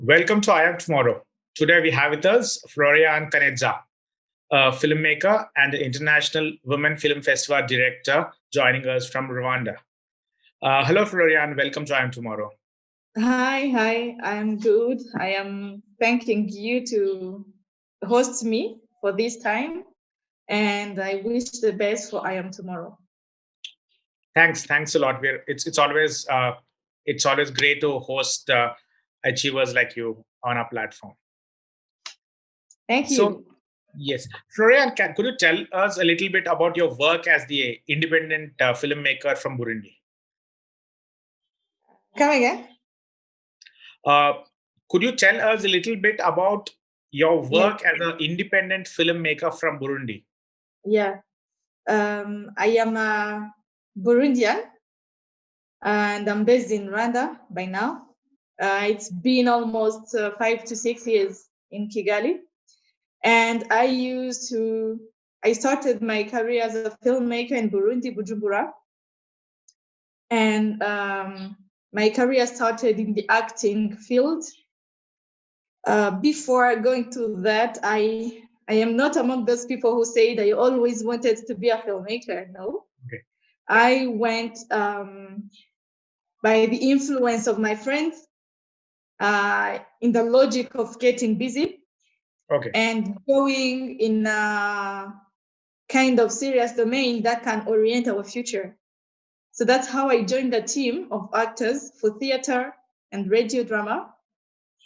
Welcome to I Am Tomorrow. Today we have with us Floriane Kaneza, a filmmaker and International Women Film Festival director, joining us from Rwanda. Hello, Floriane. Welcome to I Am Tomorrow. Hi, I'm good. I am thanking you to host me for this time, and I wish the best for I Am Tomorrow. Thanks a lot. It's always great to host achievers like you on our platform. Thank you. So, yes, Floriane, could you tell us a little bit about your work as the independent filmmaker from Burundi? Come again? Could you tell us a little bit about your work as an independent filmmaker from Burundi? Yeah. I am a Burundian, and I'm based in Rwanda by now. It's been almost 5 to 6 years in Kigali. And I started my career as a filmmaker in Burundi, Bujumbura. And my career started in the acting field. Before going to that, I am not among those people who said I always wanted to be a filmmaker. No. Okay. I went by the influence of my friends in the logic of getting busy. Okay. And going in a kind of serious domain that can orient our future. So that's how I joined the team of actors for theater and radio drama.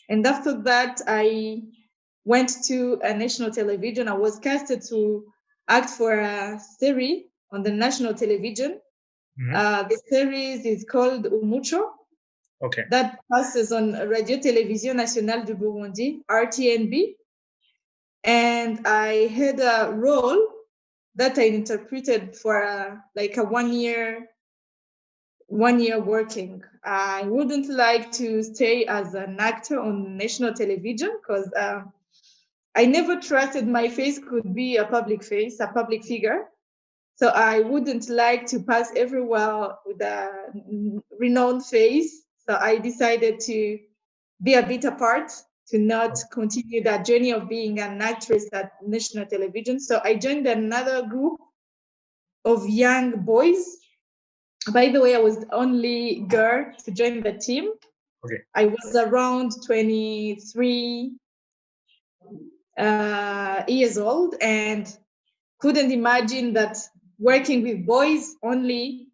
And after that, I went to a national television. I was casted to act for a series on the national television. Mm-hmm. The series is called Umucho. Okay. That passes on Radio Télévision Nationale du Burundi, RTNB. And I had a role that I interpreted for like a 1 year working. I wouldn't like to stay as an actor on national television because I never trusted my face could be a public face, a public figure. So I wouldn't like to pass everywhere with a renowned face. So I decided to be a bit apart, to not continue that journey of being an actress at national television. So I joined another group of young boys. By the way, I was the only girl to join the team. Okay. I was around 23 years old and couldn't imagine that working with boys only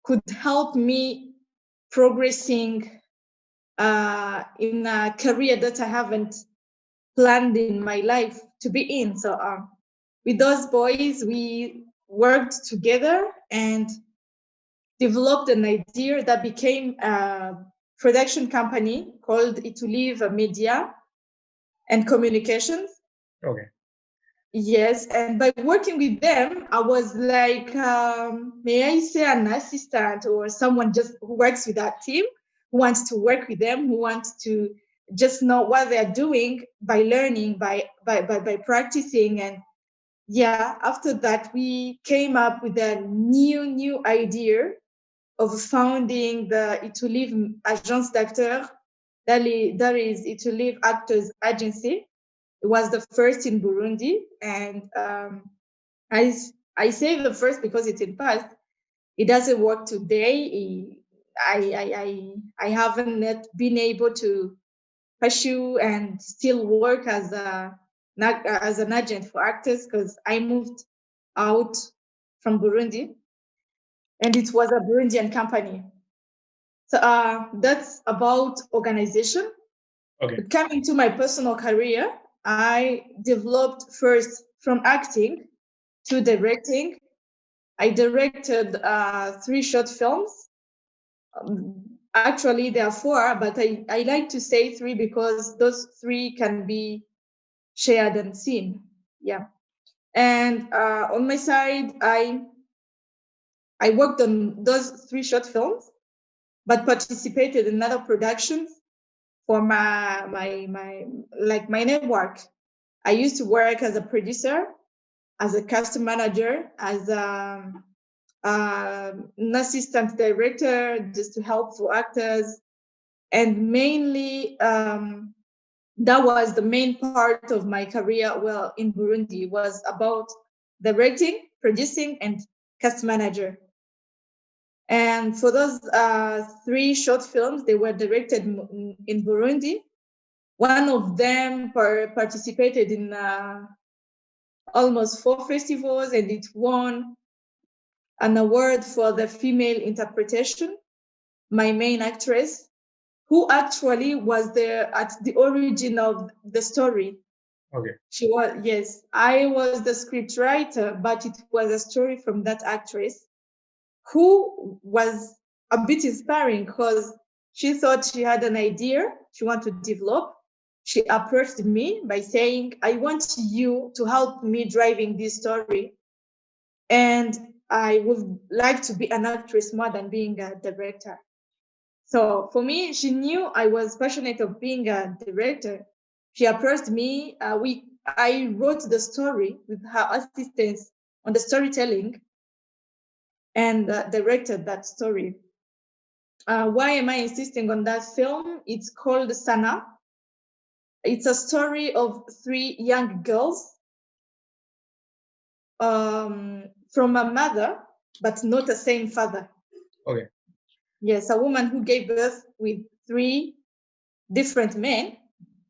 could help me progressing in a career that I haven't planned in my life to be in. So with those boys, we worked together and developed an idea that became a production company called Itulive Media and Communications. Okay. Yes, and by working with them, I was like, may I say, an assistant or someone just who works with that team, who wants to work with them, who wants to just know what they're doing by learning, by practicing. And yeah, after that, we came up with a new idea of founding the Itulive Agence d'Acteurs, that is Itulive Actors Agency. It was the first in Burundi, and I say the first because it's in past. It doesn't work today. I haven't yet been able to pursue and still work as an agent for actors because I moved out from Burundi, and it was a Burundian company. So that's about organization. Okay. But coming to my personal career, I developed first from acting to directing. I directed 3 short films. Actually, there are 4, but I like to say 3 because those 3 can be shared and seen. Yeah. And on my side, I worked on those 3 short films, but participated in other productions for my network. I used to work as a producer, as a casting manager, as an assistant director, just to help for actors, and mainly that was the main part of my career. Well, in Burundi, was about directing, producing, and cast manager. And for those 3 short films, they were directed in Burundi. One of them participated in almost 4 festivals, and it won an award for the female interpretation. My main actress, who actually was at the origin of the story. Okay. She was, yes, I was the script writer, but it was a story from that actress who was a bit inspiring because she thought she had an idea she wanted to develop. She approached me by saying, I want you to help me driving this story. And I would like to be an actress more than being a director. So for me, she knew I was passionate of being a director. She approached me. I wrote the story with her assistance on the storytelling and directed that story. Why am I insisting on that film? It's called Sana. It's a story of 3 young girls from a mother, but not the same father. Okay. Yes, a woman who gave birth with 3 different men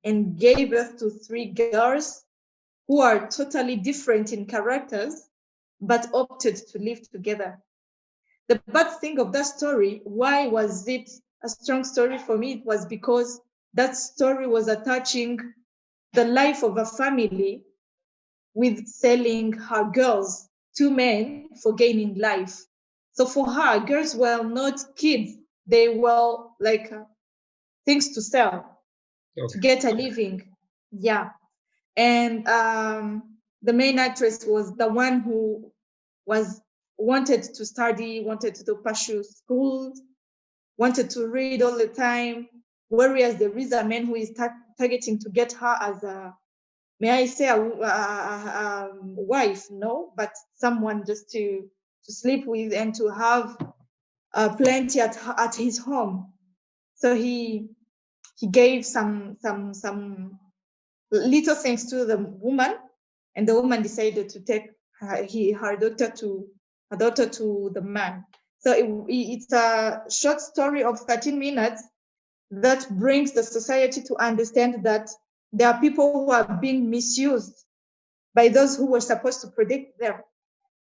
and gave birth to 3 girls who are totally different in characters, but opted to live together. The bad thing of that story, why was it a strong story for me? It was because that story was attaching the life of a family with selling her girls to men for gaining life. So for her, girls were not kids. They were like things to sell, to get a living. Yeah. And the main actress was the one who wanted to study, wanted to pursue school, wanted to read all the time, whereas there is a man who is targeting to get her as a, may I say, a wife? No, but someone just to sleep with and to have plenty at his home. So he gave some little things to the woman, and the woman decided to take her daughter to the man. So it's a short story of 13 minutes that brings the society to understand that there are people who are being misused by those who were supposed to protect them.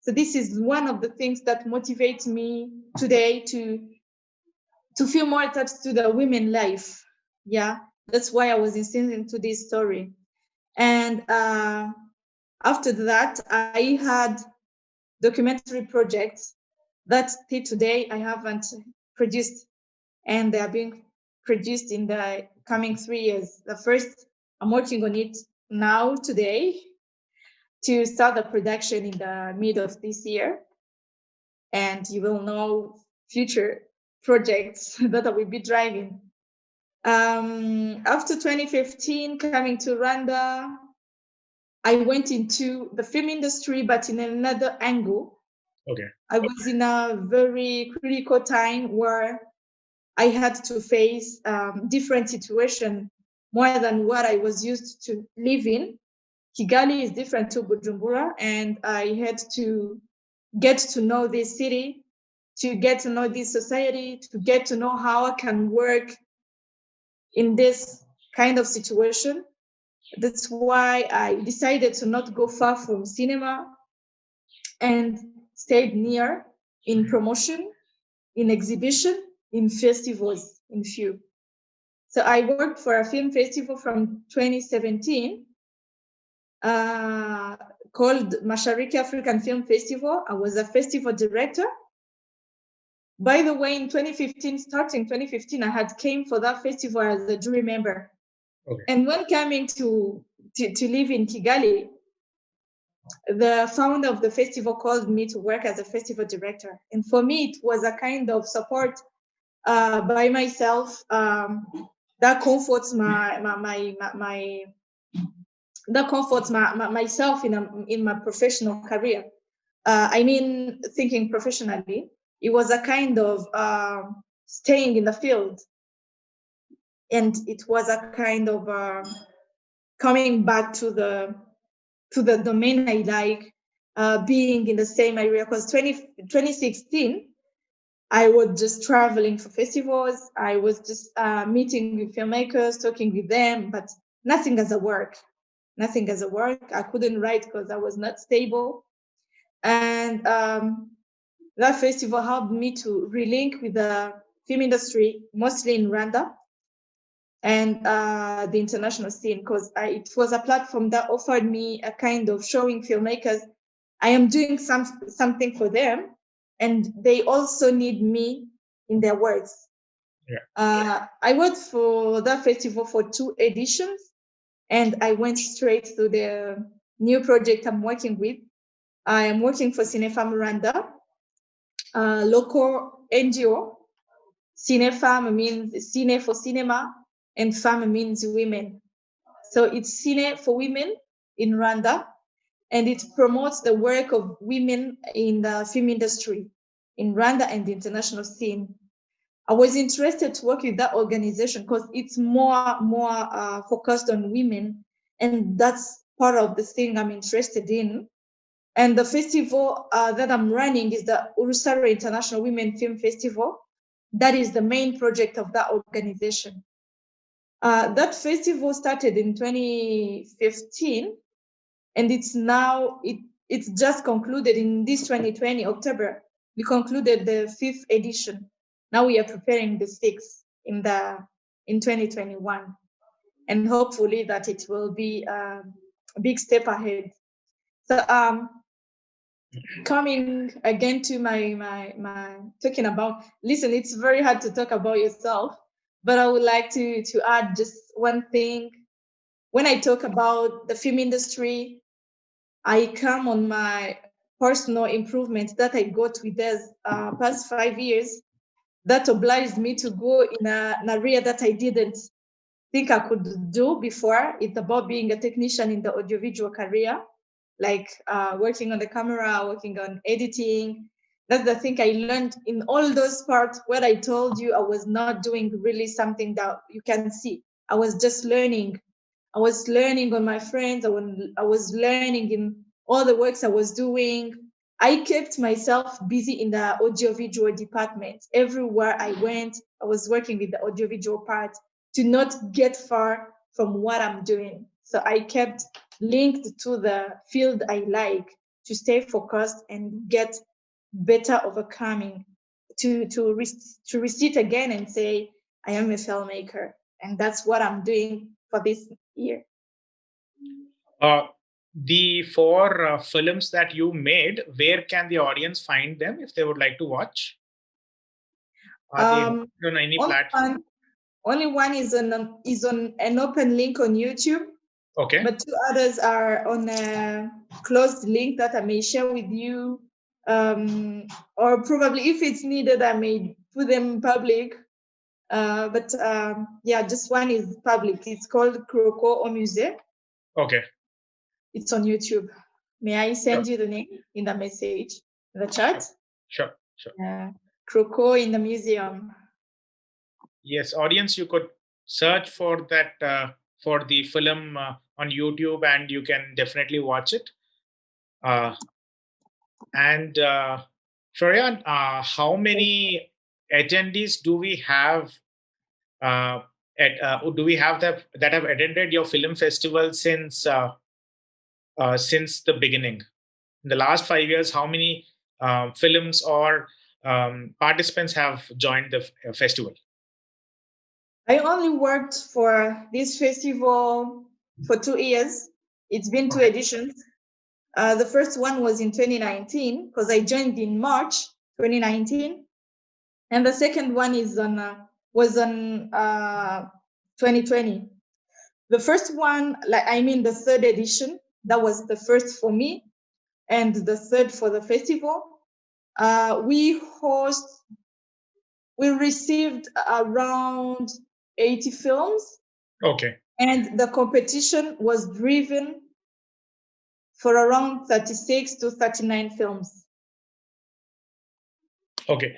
So this is one of the things that motivates me today to feel more attached to the women life. Yeah, that's why I was insisting to this story. And after that, I had documentary projects that till today I haven't produced, and they are being produced in the coming 3 years. The first, I'm working on it now today to start the production in the mid of this year. And you will know future projects that I will be driving. After 2015, coming to Rwanda, I went into the film industry, but in another angle. Okay. I was in a very critical time where I had to face different situation more than what I was used to live in. Kigali is different to Bujumbura, and I had to get to know this city, to get to know this society, to get to know how I can work in this kind of situation. That's why I decided to not go far from cinema and stayed near in promotion, in exhibition, in festivals, in few. So I worked for a film festival from 2017 called Mashariki African Film Festival. I was a festival director. By the way, in 2015, starting 2015, I had came for that festival as a jury member. Okay. And when coming to live in Kigali, the founder of the festival called me to work as a festival director. And for me, it was a kind of support by myself that comforts myself in my professional career. I mean, thinking professionally, it was a kind of staying in the field, and it was a kind of coming back to the domain I like, being in the same area. Because 2016, I was just traveling for festivals. I was just meeting with filmmakers, talking with them, but nothing as a work. Nothing as a work. I couldn't write because I was not stable. And that festival helped me to relink with the film industry, mostly in Rwanda, and the international scene, because it was a platform that offered me a kind of showing filmmakers I am doing something for them, and they also need me in their works. Yeah. I worked for that festival for 2 editions, and I went straight to the new project I'm working with. I am working for CinéFEMMES RWANDA, a local NGO. CinéFEMMES means cine for cinema, and femme means women. So it's cine for women in Rwanda, and it promotes the work of women in the film industry in Rwanda and the international scene. I was interested to work with that organization because it's more focused on women, and that's part of the thing I'm interested in. And the festival that I'm running is the URUSARO International Women Film Festival. That is the main project of that organization. That festival started in 2015, and it's just concluded in this 2020 October. We concluded the 5th edition. Now we are preparing the 6th in 2021, and hopefully that it will be a big step ahead. So coming again to my talking about, listen, it's very hard to talk about yourself, but I would like to add just one thing. When I talk about the film industry, I come on my personal improvements that I got with this past 5 years that obliged me to go in an area that I didn't think I could do before. It's about being a technician in the audiovisual career, like working on the camera, working on editing. That's the thing I learned in all those parts where I told you I was not doing really something that you can see. I was just learning. I was learning on my friends. I was learning in all the works I was doing. I kept myself busy in the audiovisual department. Everywhere I went, I was working with the audiovisual part to not get far from what I'm doing. So I kept linked to the field I like to stay focused and get better overcoming, to receive again and say, I am a filmmaker. And that's what I'm doing for this year. The 4 films that you made, where can the audience find them if they would like to watch? Are they on any platform? Only one is on an open link on YouTube. Okay. But 2 others are on a closed link that I may share with you. Or probably if it's needed, I may put them public. But yeah, just one is public. It's called Croco au Musée. Okay. It's on YouTube. May I send you the name in the message, in the chat? Sure. Croco in the museum. Yes, audience, you could search for that for the film on YouTube, and you can definitely watch it. And Floriane, how many attendees do we have? Do we have that have attended your film festival since the beginning? In the last 5 years, how many films or participants have joined the festival? I only worked for this festival for 2 years. It's been 2 editions. The first one was in 2019 because I joined in March 2019, and the second one was on 2020. The first one, the 3rd edition, that was the first for me, and the 3rd for the festival. We received around 80 films. Okay. And the competition was driven for around 36 to 39 films. Okay.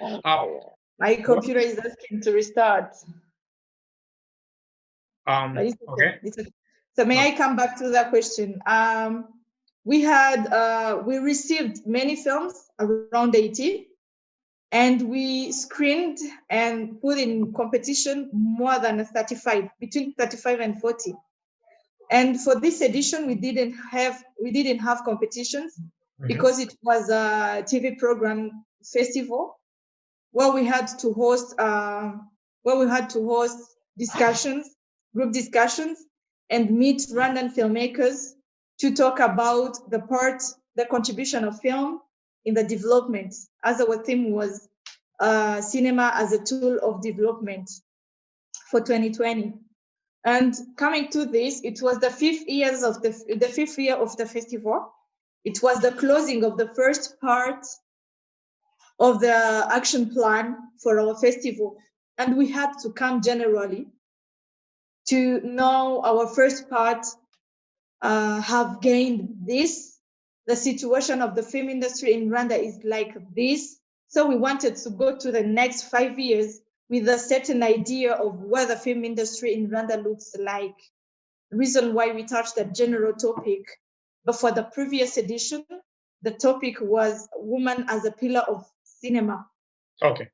My computer is asking to restart. Okay. So may I come back to that question? We received many films, around 80, and we screened and put in competition more than 35, between 35 and 40. And for this edition, we didn't have competitions because it was a TV program festival where we had to host discussions, group discussions, and meet Rwandan filmmakers to talk about the contribution of film in the development, as our theme was cinema as a tool of development for 2020. And coming to this, it was the fifth year of the festival. It was the closing of the first part of the action plan for our festival. And we had to come generally to know our first part have gained this. The situation of the film industry in Rwanda is like this. So we wanted to go to the next 5 years with a certain idea of what the film industry in Rwanda looks like. The reason why we touched that general topic, but for the previous edition, the topic was woman as a pillar of cinema. Okay.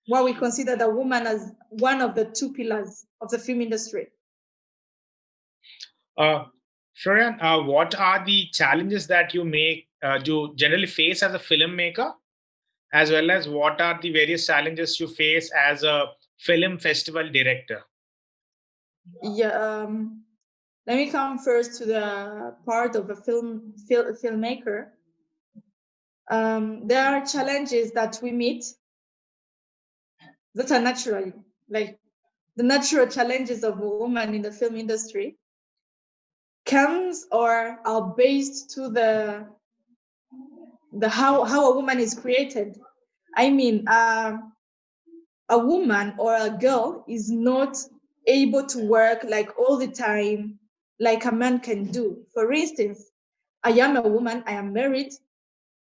Where we consider the woman as one of the two pillars of the film industry. Floriane, what are the challenges that you generally face as a filmmaker, as well as what are the various challenges you face as a film festival director? Yeah, let me come first to the part of a filmmaker. There are challenges that we meet that are naturally, like the natural challenges of a woman in the film industry comes or are based to the how a woman is created. I mean, a woman or a girl is not able to work like all the time like a man can do. For instance, I am a woman, I am married,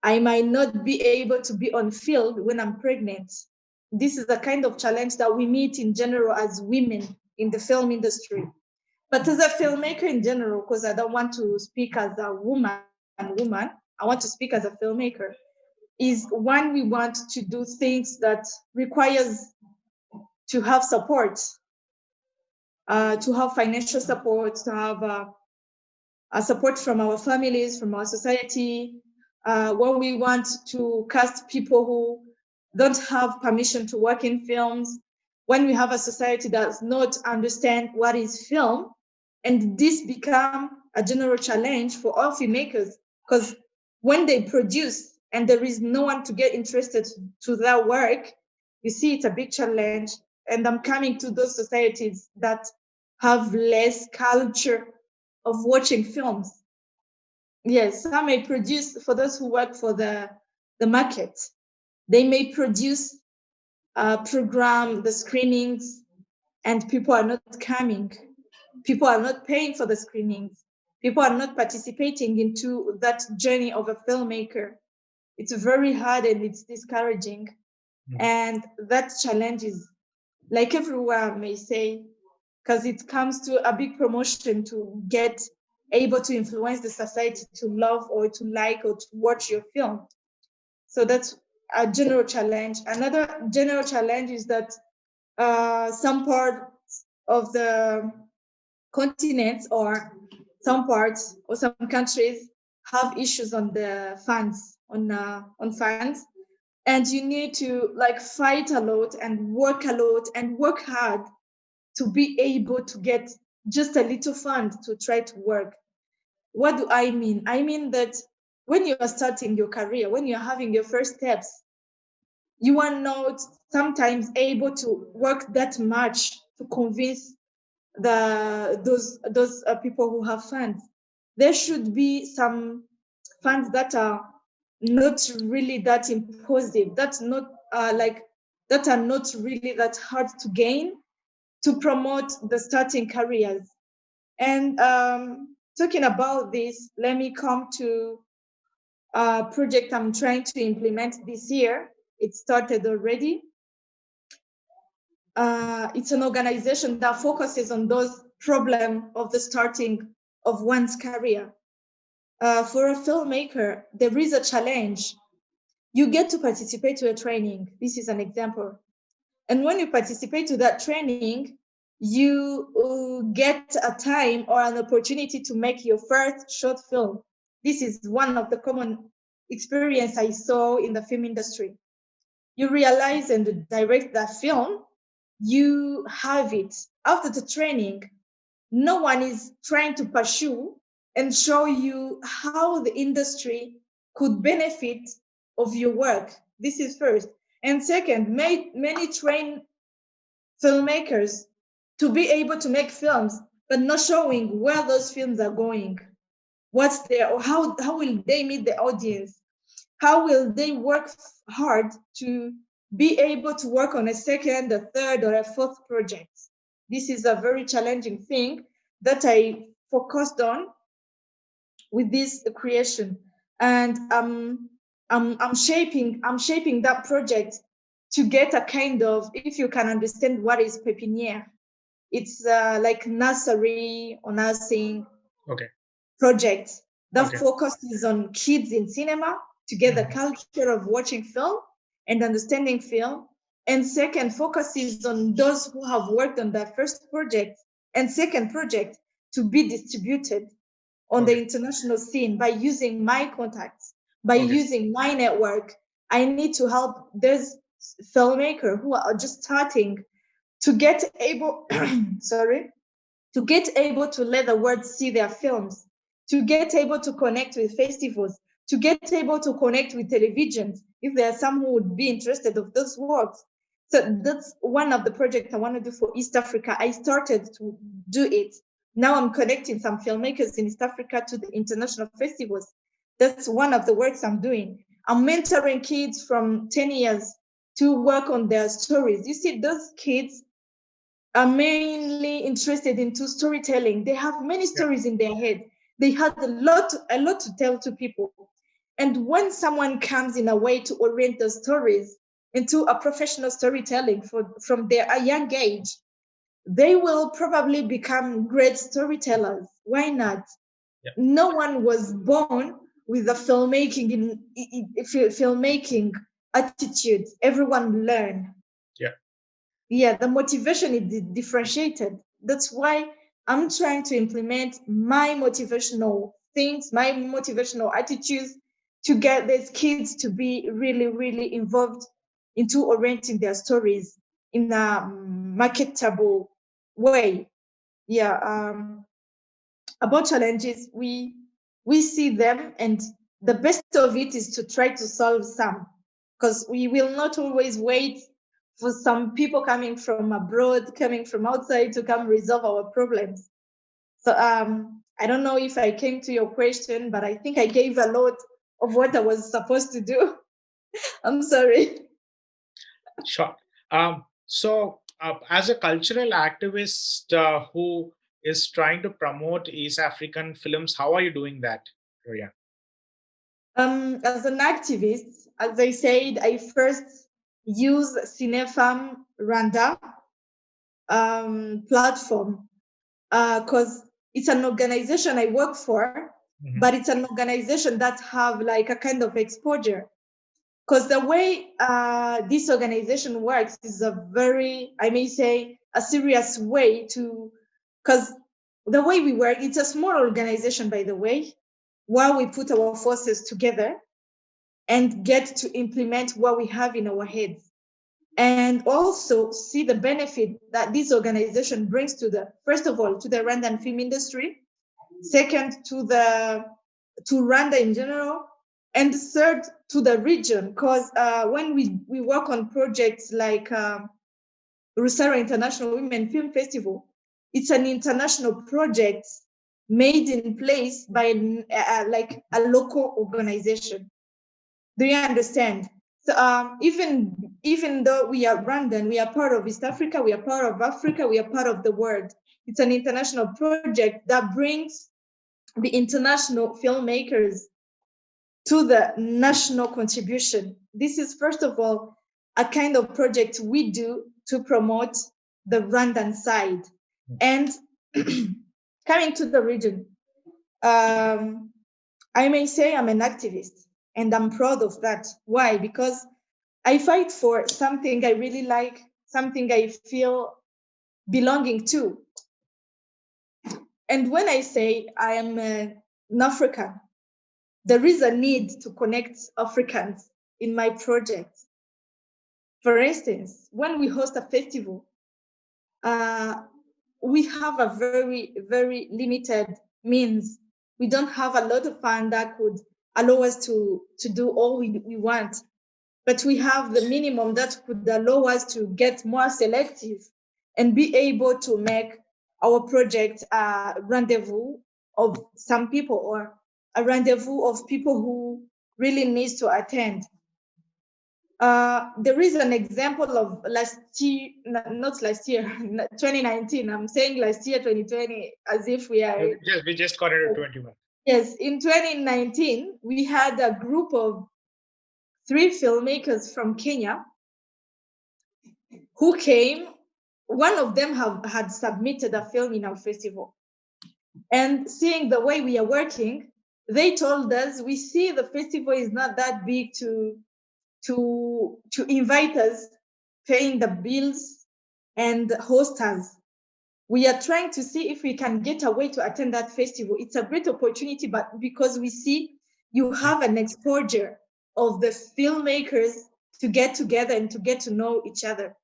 I might not be able to be on field when I'm pregnant. This is the kind of challenge that we meet in general as women in the film industry. But as a filmmaker in general, because I don't want to speak as a woman, I want to speak as a filmmaker, is when we want to do things that requires to have support, to have financial support, to have a support from our families, from our society, when we want to cast people who don't have permission to work in films, when we have a society that does not understand what is film, and this become a general challenge for all filmmakers, because when they produce and there is no one to get interested to their work, you see it's a big challenge. And I'm coming to those societies that have less culture of watching films. Yes, some may produce, for those who work for the market, they may produce a program, the screenings, and people are not coming. People are not paying for the screenings. People are not participating into that journey of a filmmaker. It's very hard and it's discouraging. Mm-hmm. And that challenge is, like everyone may say, because it comes to a big promotion to get able to influence the society to love or to like or to watch your film. So that's a general challenge. Another general challenge is that some parts of the continents or some parts or some countries have issues on the funds, on funds. And you need to like fight a lot and work hard to be able to get just a little fund to try to work. What do I mean? I mean that when you are starting your career, when you're having your first steps, you are not sometimes able to work that much to convince those people who have funds. There should be some funds that are not really that impositive, that's not that are not really that hard to gain, to promote the starting careers. And talking about this, let me come to a project I'm trying to implement this year. It started already. It's an organization that focuses on those problems of the starting of one's career. For a filmmaker, there is a challenge. You get to participate to a training. This is an example. And when you participate to that training, you get a time or an opportunity to make your first short film. This is one of the common experience I saw in the film industry. You realize and direct that film, you have it. After the training, no one is trying to pursue and show you how the industry could benefit of your work. This is first. And second, many train filmmakers to be able to make films, but not showing where those films are going. What's there, or how will they meet the audience? How will they work hard to be able to work on a second, a third, or a fourth project? This is a very challenging thing that I focused on with this creation, and I'm shaping that project to get a kind of, if you can understand what is pepiniere, it's like nursery or nursing project that focuses on kids in cinema to get the culture of watching film and understanding film. And second, focuses on those who have worked on their first project and second project to be distributed on the international scene by using my contacts, by using my network. I need to help those filmmakers who are just starting to get able, to get able to let the world see their films, to get able to connect with festivals, to get able to connect with televisions, if there are some who would be interested of those works. So that's one of the projects I want to do for East Africa. I started to do it. Now I'm connecting some filmmakers in East Africa to the international festivals. That's one of the works I'm doing. I'm mentoring kids from 10 years to work on their stories. You see, those kids are mainly interested into storytelling. They have many stories in their head. They have a lot to tell to people. And when someone comes in a way to orient the stories into a professional storytelling from their a young age, they will probably become great storytellers. Why not? Yeah. No one was born with a filmmaking attitude. Everyone learn. Yeah, the motivation is differentiated. That's why I'm trying to implement my motivational things, my motivational attitudes to get these kids to be really, really involved into orienting their stories in a marketable way. Yeah. About challenges, we see them, and the best of it is to try to solve some, because we will not always wait for some people coming from abroad, coming from outside to come resolve our problems. So I don't know if I came to your question, but I think I gave a lot of what I was supposed to do. I'm sorry. Sure. So as a cultural activist who is trying to promote East African films, how are you doing that, Ria? As an activist, as I said, I first use CinéFEMMES RWANDA platform because it's an organization I work for, but it's an organization that have like a kind of exposure. Because the way this organization works is a very, I may say, a serious way to, because the way we work, it's a small organization, by the way, where we put our forces together and get to implement what we have in our heads. And also see the benefit that this organization brings to the, first of all, to the Rwandan film industry, second, to Rwanda in general, and third, to the region. Because when we work on projects like URUSARO International Women Film Festival, it's an international project made in place by like a local organization. Do you understand? So even though we are Rwandan, we are part of East Africa, we are part of Africa, we are part of the world. It's an international project that brings the international filmmakers to the national contribution. This is, first of all, a kind of project we do to promote the Rwandan side. And coming to the region, I may say I'm an activist, and I'm proud of that. Why? Because I fight for something I really like, something I feel belonging to. And when I say I am an African, there is a need to connect Africans in my project. For instance, when we host a festival, we have a very, very limited means. We don't have a lot of funds that could allow us to do all we want. But we have the minimum that could allow us to get more selective and be able to make our project a rendezvous of some people, or a rendezvous of people who really needs to attend. There is an example of last year, not last year, 2019. I'm saying last year, 2020, as if we are. We just got it at 21. Yes, in 2019, we had a group of 3 filmmakers from Kenya who came. One of them had submitted a film in our festival. And seeing the way we are working, they told us, we see the festival is not that big to invite us, paying the bills and host us. We are trying to see if we can get a way to attend that festival. It's a great opportunity, but because we see you have an exposure of the filmmakers to get together and to get to know each other.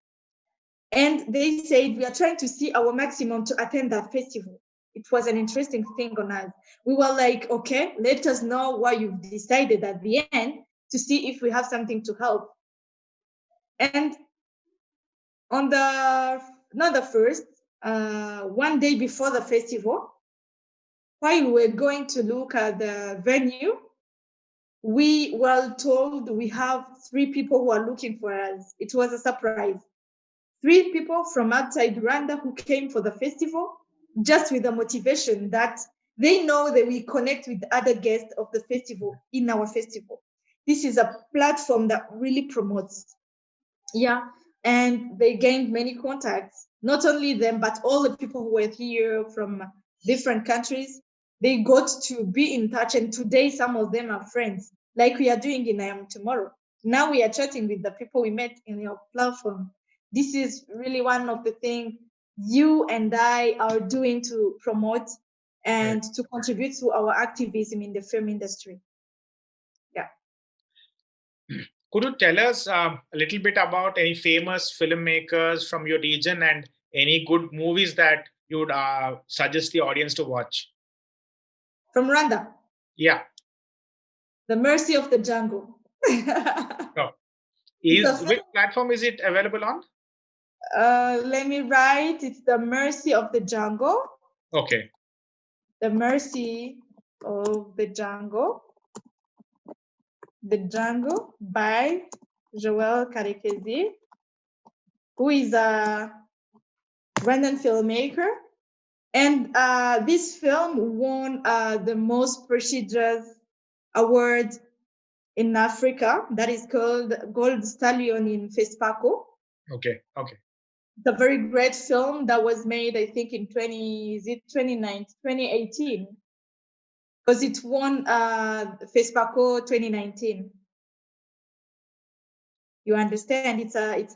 And they said, we are trying to see our maximum to attend that festival. It was an interesting thing on us. We were like, okay, let us know why you've decided at the end, to see if we have something to help. And on not the first, one day before the festival, while we were going to look at the venue, we were told we have 3 people who are looking for us. It was a surprise. 3 people from outside Rwanda who came for the festival, just with the motivation that they know that we connect with other guests of the festival in our festival. This is a platform that really promotes. Yeah. And they gained many contacts, not only them, but all the people who were here from different countries. They got to be in touch. And today, some of them are friends, like we are doing in I Am Tomorrow. Now we are chatting with the people we met in your platform. This is really one of the things you and I are doing to promote and to contribute to our activism in the film industry. Yeah. Could you tell us a little bit about any famous filmmakers from your region and any good movies that you would suggest the audience to watch? From Rwanda? Yeah. The Mercy of the Jungle. Which platform is it available on? Let me write. It's The Mercy of the Jungle. Okay. The Mercy of the Jungle. The Jungle by Joel Karekezi, who is a Rwandan filmmaker. And this film won the most prestigious award in Africa, that is called Gold Stallion in FESPACO. Okay. It's a very great film that was made, I think, in 2018, because it won FESPACO 2019. You understand? Joel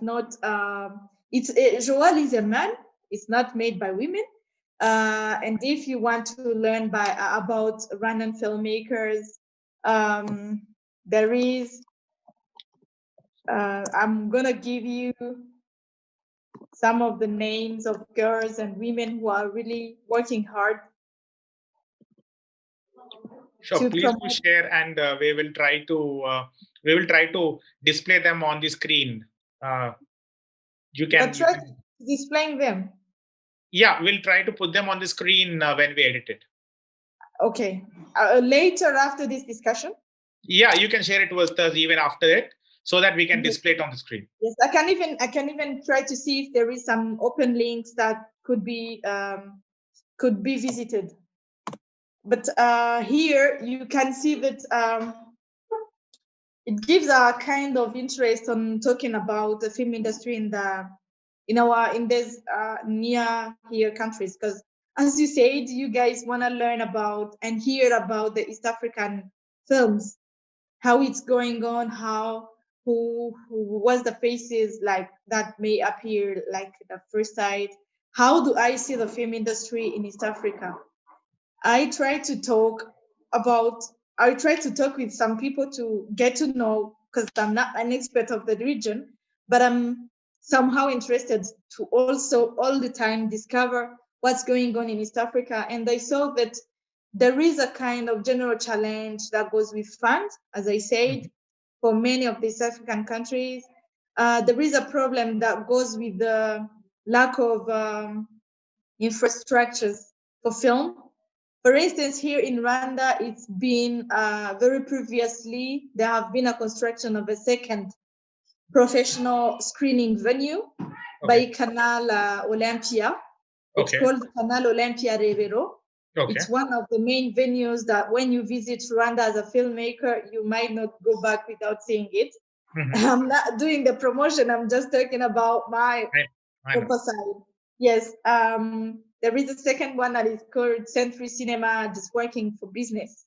is a man. It's not made by women. And if you want to learn about Rwandan filmmakers, there is. I'm gonna give you some of the names of girls and women who are really working hard. Sure, please do share, and we will try to display them on the screen. You can displaying them. Yeah, we'll try to put them on the screen when we edit it. Okay. Later after this discussion? Yeah, you can share it with us even after it, so that we can display it on the screen. Yes, I can even try to see if there is some open links that could be visited. But here you can see that it gives a kind of interest on talking about the film industry in these near here countries, because as you said, you guys want to learn about and hear about the East African films, how it's going on, who was the faces like that may appear like the first sight. How do I see the film industry in East Africa? I try to talk with some people to get to know, because I'm not an expert of the region, but I'm somehow interested to also all the time discover what's going on in East Africa. And I saw that there is a kind of general challenge that goes with funds, as I said, for many of these African countries. There is a problem that goes with the lack of infrastructures for film. For instance, here in Rwanda, it's been very previously, there have been a construction of a second professional screening venue by Canal Olympia. It's called Canal Olympia Rebero. It's one of the main venues that when you visit Rwanda as a filmmaker, you might not go back without seeing it. I'm not doing the promotion, I'm just talking about my side. Yes, there is a second one that is called Century Cinema, just working for business.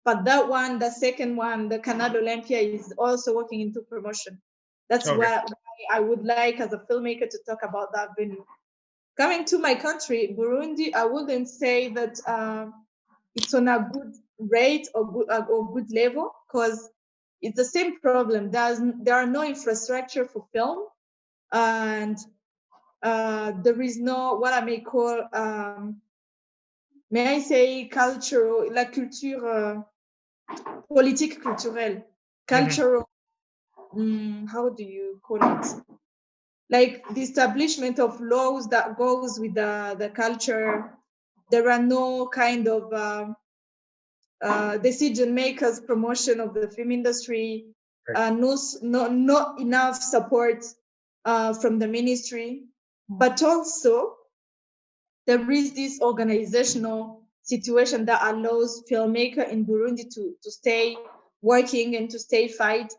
But that one, the second one, the Canal Olympia, is also working into promotion. That's why I would like, as a filmmaker, to talk about that venue. Coming to my country, Burundi, I wouldn't say that it's on a good rate or good level, because it's the same problem. There are no infrastructure for film, and there is no what I may call, may I say, cultural, la culture, politique culturelle, cultural, how do you call it? Like the establishment of laws that goes with the culture. There are no kind of decision makers promotion of the film industry, not enough support from the ministry, but also there is this organizational situation that allows filmmaker in Burundi to stay working and to stay fight,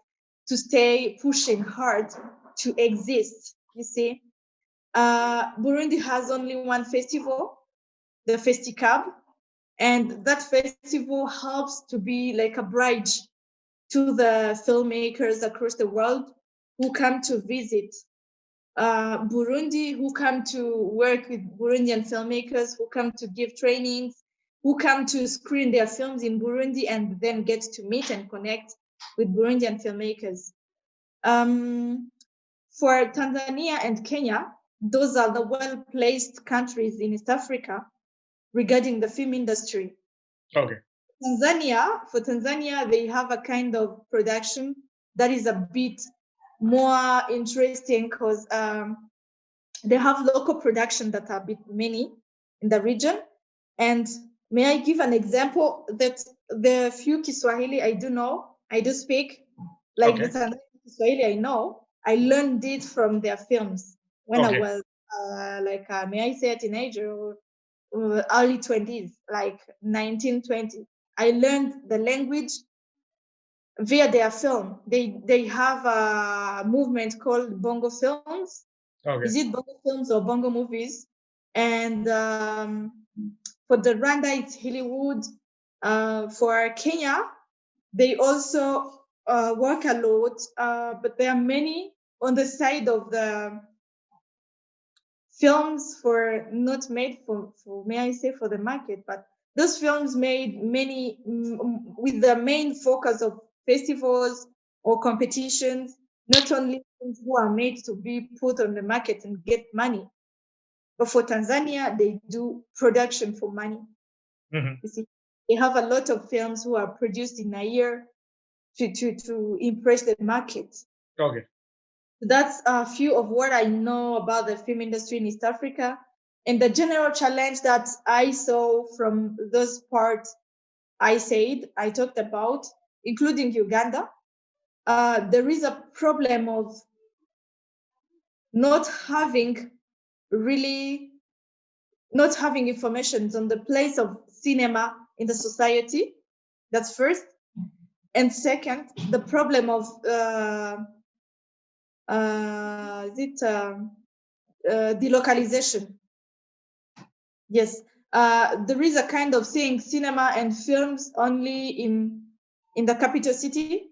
to stay pushing hard to exist. You see, Burundi has only one festival, the Festicab, and that festival helps to be like a bridge to the filmmakers across the world who come to visit Burundi, who come to work with Burundian filmmakers, who come to give trainings, who come to screen their films in Burundi and then get to meet and connect with Burundian filmmakers. For Tanzania and Kenya, those are the well-placed countries in East Africa regarding the film industry. Okay. For Tanzania, they have a kind of production that is a bit more interesting because they have local production that are a bit many in the region. And may I give an example that the few Kiswahili I do speak, like the Tanzanian Kiswahili I know, I learned it from their films when I was may I say a teenager or early 20s, like 1920. I learned the language via their film. They have a movement called Bongo Films. Is it Bongo Films or Bongo Movies? And for the Rwanda, it's Hollywood. For Kenya, they also work a lot, but there are many on the side of the films for not made for may I say for the market, but those films made many with the main focus of festivals or competitions, not only films who are made to be put on the market and get money, but for Tanzania, they do production for money. You see, they have a lot of films who are produced in a year to impress the market. Okay. That's a few of what I know about the film industry in East Africa. And the general challenge that I saw from those parts I talked about, including Uganda, there is a problem of not having information on the place of cinema in the society. That's first. And second, the problem of delocalization. Yes, There is a kind of saying cinema and films only in the capital city.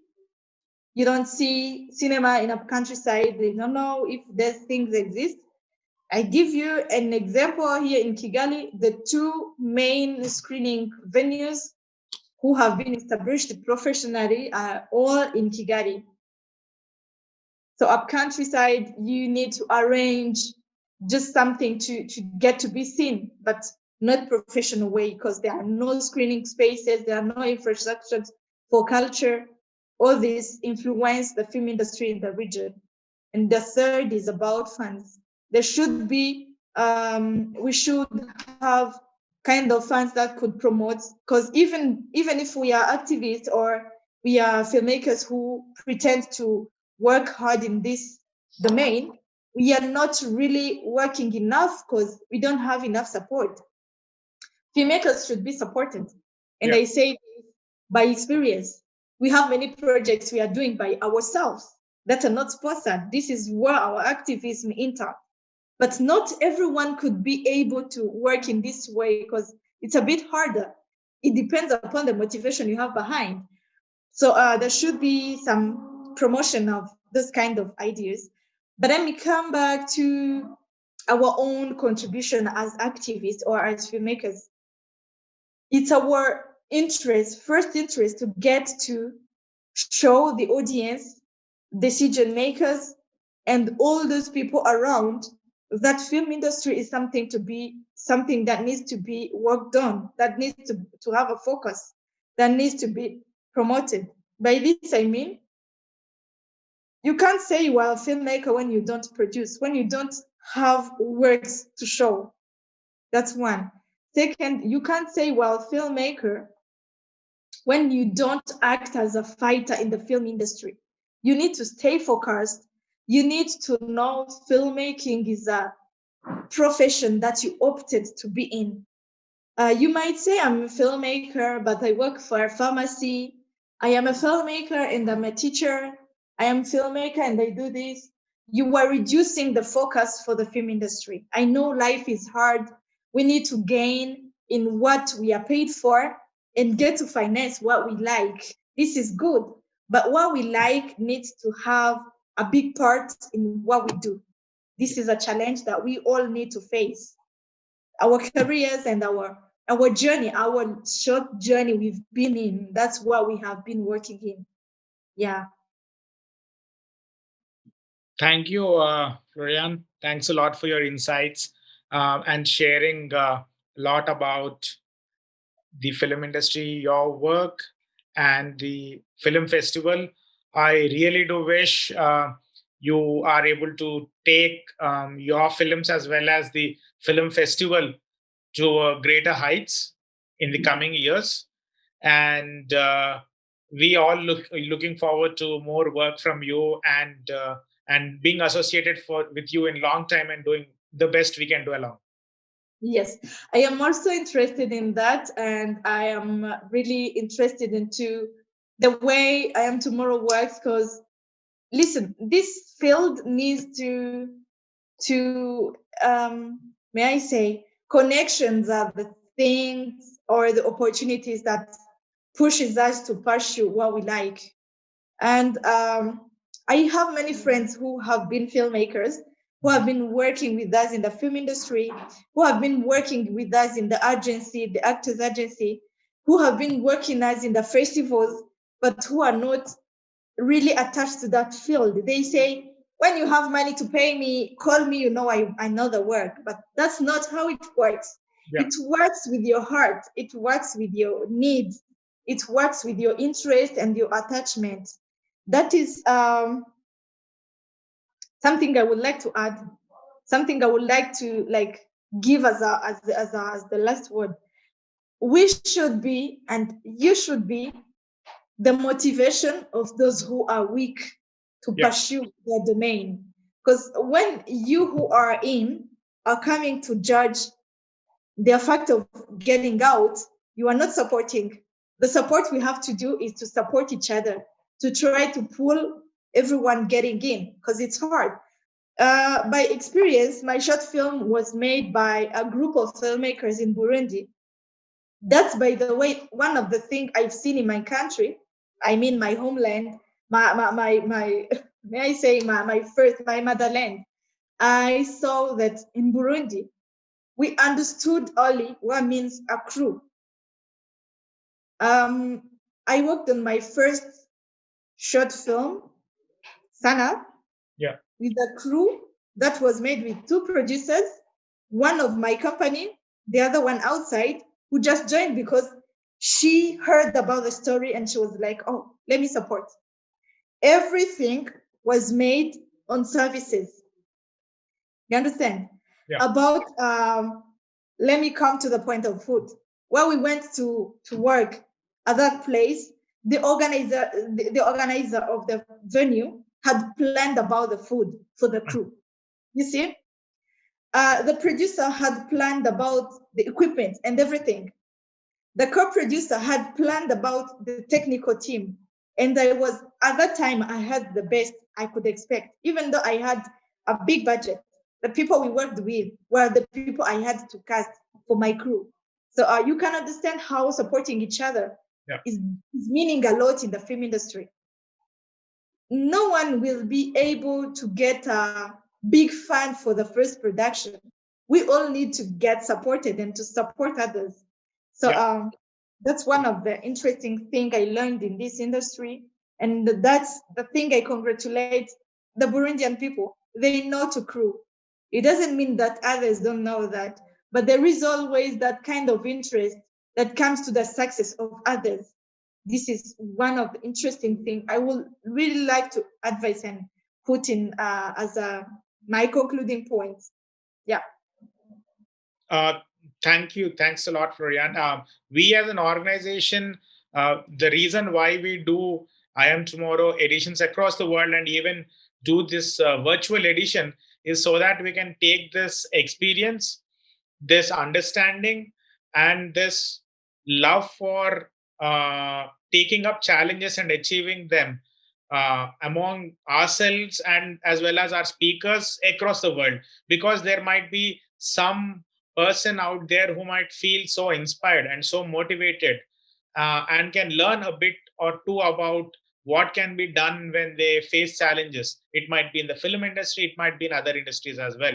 You don't see cinema in a countryside. They don't know if these things exist. I give you an example here in Kigali. The two main screening venues who have been established professionally are all in Kigali. So up countryside, you need to arrange just something to get to be seen, but not professional way, because there are no screening spaces, there are no infrastructures for culture. All this influence the film industry in the region. And the third is about funds. There should be, we should have kind of funds that could promote, because even if we are activists or we are filmmakers who pretend to work hard in this domain, we are not really working enough because we don't have enough support. Filmmakers should be supported. And I say this by experience. We have many projects we are doing by ourselves that are not sponsored. This is where our activism enters. But not everyone could be able to work in this way because it's a bit harder. It depends upon the motivation you have behind. So there should be some promotion of this kind of ideas. But then we come back to our own contribution as activists or as filmmakers. It's our first interest to get to show the audience, decision makers, and all those people around that film industry is something that needs to be worked on, that needs to have a focus, that needs to be promoted. By this, I mean, you can't say you are a filmmaker when you don't produce, when you don't have works to show. That's one. Second, you can't say, well, filmmaker when you don't act as a fighter in the film industry. You need to stay focused. You need to know filmmaking is a profession that you opted to be in. You might say, I'm a filmmaker, but I work for a pharmacy. I am a filmmaker and I'm a teacher. I am a filmmaker and I do this. You are reducing the focus for the film industry. I know life is hard. We need to gain in what we are paid for and get to finance what we like. This is good. But what we like needs to have a big part in what we do. This is a challenge that we all need to face. Our careers and our journey, our short journey we've been in, that's what we have been working in. Yeah. Thank you, Floriane. Thanks a lot for your insights and sharing a lot about the film industry, your work, and the film festival. I really do wish you are able to take your films as well as the film festival to greater heights in the coming years. And we all looking forward to more work from you and being associated with you in long time and doing the best we can do along. Yes, I am also interested in that, and I am really interested into the way I Am Tomorrow works, because listen, this field needs to may I say, connections are the things or the opportunities that pushes us to pursue what we like. And I have many friends who have been filmmakers, who have been working with us in the film industry, who have been working with us in the agency, the actors agency, who have been working with us in the festivals, but who are not really attached to that field. They say, when you have money to pay me, call me, I know the work. But that's not how it works. Yeah. It works with your heart. It works with your needs. It works with your interest and your attachment. That is something I would like to add, something I would like to give as the last word. We should be, and you should be, the motivation of those who are weak to pursue their domain. Because when you who are in are coming to judge the fact of getting out, you are not supporting. The support we have to do is to support each other, to try to pull everyone getting in, because it's hard. By experience, my short film was made by a group of filmmakers in Burundi. That's, by the way, one of the things I've seen in my country. I mean, my homeland, my may I say, my motherland. I saw that in Burundi, we understood only what means a crew. I worked on my first short film, Sana, with a crew that was made with two producers, one of my company, the other one outside, who just joined because she heard about the story and she was like, oh, let me support. Everything was made on services. You understand? Yeah. About, let me come to the point of food. When we went to work at that place, the organizer of the venue had planned about the food for the crew. You see? The producer had planned about the equipment and everything. The co-producer had planned about the technical team. And I was, at that time, I had the best I could expect, even though I had a big budget. The people we worked with were the people I had to cast for my crew. So you can understand how supporting each other is meaning a lot in the film industry. No one will be able to get a big fund for the first production. We all need to get supported and to support others. So that's one of the interesting things I learned in this industry. And that's the thing I congratulate the Burundian people. They know to crew. It doesn't mean that others don't know that, but there is always that kind of interest that comes to the success of others. This is one of the interesting things I would really like to advise and put in as my concluding points. Yeah. Thank you. Thanks a lot, Floriane. We as an organization, the reason why we do I Am Tomorrow editions across the world and even do this virtual edition is so that we can take this experience, this understanding, and this love for taking up challenges and achieving them among ourselves and as well as our speakers across the world, because there might be some person out there who might feel so inspired and so motivated and can learn a bit or two about what can be done when they face challenges. It might be in the film industry, it might be in other industries as well.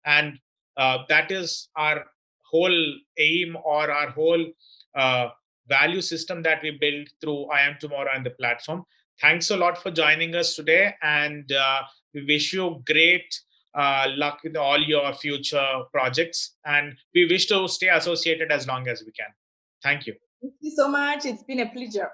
And that is our whole aim or our whole uh, value system that we build through I Am Tomorrow and the platform. Thanks a lot for joining us today, and we wish you great luck with all your future projects, and we wish to stay associated as long as we can. Thank you. Thank you so much. It's been a pleasure.